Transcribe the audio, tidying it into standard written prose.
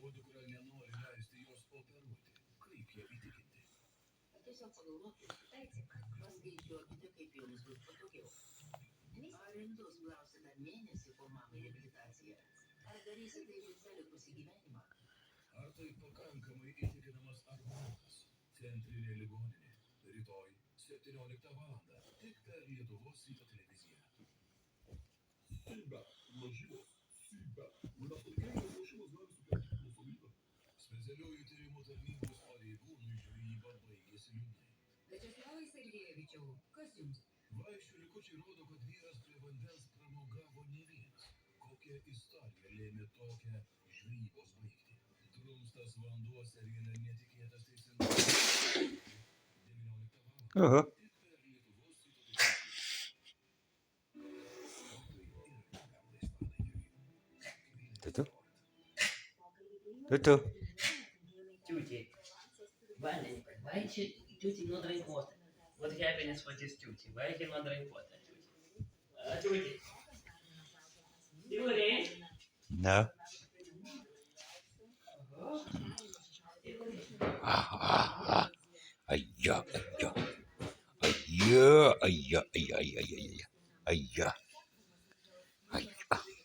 o dukra nenori leisti jos operuoti. Kaip ją įtikinti? Tiesiog pagalvokite, paskaičiuokite, kaip jums bus patogiau. Ar indus plausite mėnesį, kol mamai reabilitacija? Ar darysite visą likusį gyvenimą? Ar tai pakankamai įtikinamas argumentas? Centrinė ligoninė. Rytoj 17 valandą. Tik per Lietuvos ryto televiziją. Sybet. Lažybos. Sybet. Nepatikėjimas lošimas gali sukelti priklausomybę. Specialiųjų tyrimų tarnybos pareigūnų žvejyba baigėsi liūdnai. Viačeslavai Sergejevičiau, kas jums? Vaisčių likučiai rodo, kad vyras prie vandens pramogavo ne vienas. Kokia istorija lėmė tokią žvejybos baigtį? Drumstas vanduo seriale netikėtas teisingumas. 19 Aha. valandą. Tik per Lietuvos ryto Tu. Тюти. Валенька, why should Tootie not drink water? What happens with this Tootie? Why he not drink water, Tootie? Tootie. Tootie. No. Ayya. Ayya.